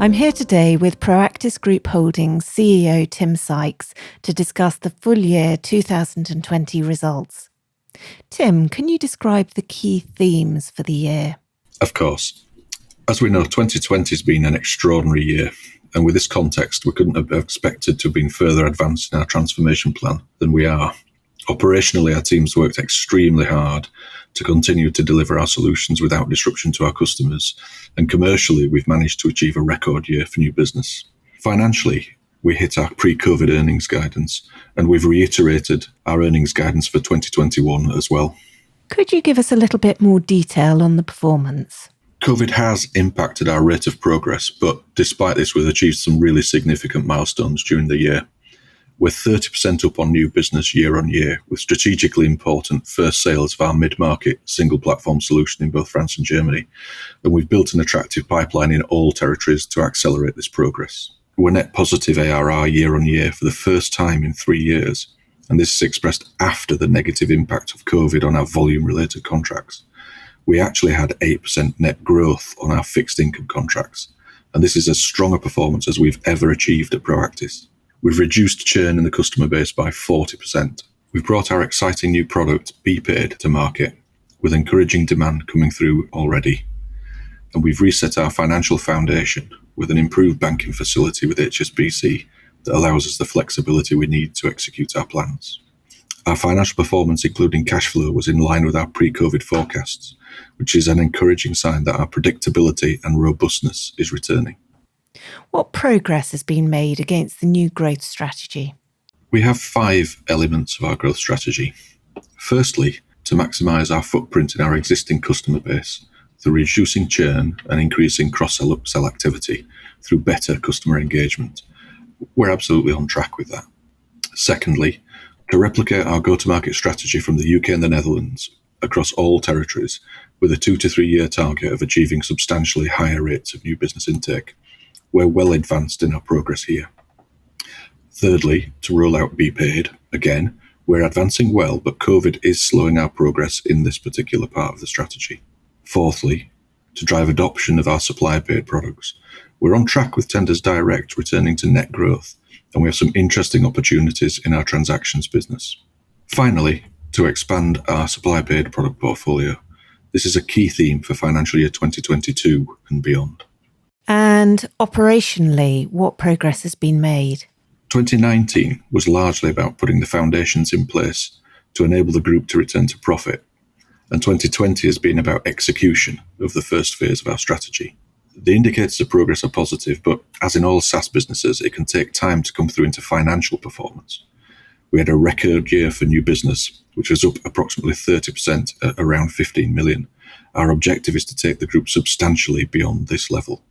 I'm here today with PROACTIS Group Holdings CEO Tim Sykes to discuss the full year 2020 results. Tim, can you describe the key themes for the year? Of course. As we know, 2020 has been an extraordinary year, and with this context, we couldn't have expected to have been further advanced in our transformation plan than we are. Operationally, our teams worked extremely hard to continue to deliver our solutions without disruption to our customers, and commercially, we've managed to achieve a record year for new business. Financially, we hit our pre-COVID earnings guidance, and we've reiterated our earnings guidance for 2021 as well. Could you give us a little bit more detail on the performance? COVID has impacted our rate of progress, but despite this, we've achieved some really significant milestones during the year. We're 30% up on new business year on year, with strategically important first sales of our mid-market single platform solution in both France and Germany. And we've built an attractive pipeline in all territories to accelerate this progress. We're net positive ARR year on year for the first time in 3 years. And this is expressed after the negative impact of COVID on our volume-related contracts. We actually had 8% net growth on our fixed income contracts. And this is as strong a performance as we've ever achieved at PROACTIS. We've reduced churn in the customer base by 40%. We've brought our exciting new product, BPaid, to market, with encouraging demand coming through already. And we've reset our financial foundation with an improved banking facility with HSBC that allows us the flexibility we need to execute our plans. Our financial performance, including cash flow, was in line with our pre-COVID forecasts, which is an encouraging sign that our predictability and robustness is returning. What progress has been made against the new growth strategy? We have 5 elements of our growth strategy. Firstly, to maximise our footprint in our existing customer base through reducing churn and increasing cross-sell upsell activity through better customer engagement. We're absolutely on track with that. Secondly, to replicate our go-to-market strategy from the UK and the Netherlands across all territories with a 2 to 3 year target of achieving substantially higher rates of new business intake. We're well advanced in our progress here. Thirdly, to roll out BPaid. Again, we're advancing well, but COVID is slowing our progress in this particular part of the strategy. Fourthly, to drive adoption of our Supplier paid products. We're on track with Tenders Direct returning to net growth, and we have some interesting opportunities in our transactions business. Finally, to expand our Supplier paid product portfolio. This is a key theme for financial year 2022 and beyond. And operationally, what progress has been made? 2019 was largely about putting the foundations in place to enable the group to return to profit. And 2020 has been about execution of the first phase of our strategy. The indicators of progress are positive, but as in all SaaS businesses, it can take time to come through into financial performance. We had a record year for new business, which was up approximately 30% at around 15 million. Our objective is to take the group substantially beyond this level.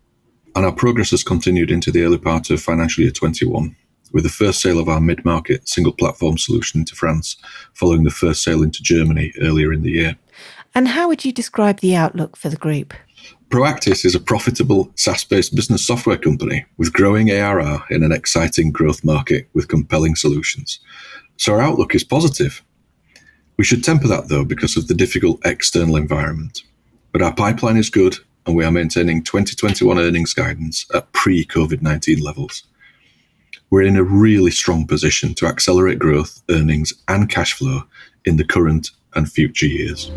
And our progress has continued into the early part of financial year 21, with the first sale of our mid-market single platform solution into France, following the first sale into Germany earlier in the year. And how would you describe the outlook for the group? PROACTIS is a profitable SaaS-based business software company with growing ARR in an exciting growth market with compelling solutions. So our outlook is positive. We should temper that though because of the difficult external environment. But our pipeline is good, and we are maintaining 2021 earnings guidance at pre-COVID-19 levels. We're in a really strong position to accelerate growth, earnings and cash flow in the current and future years.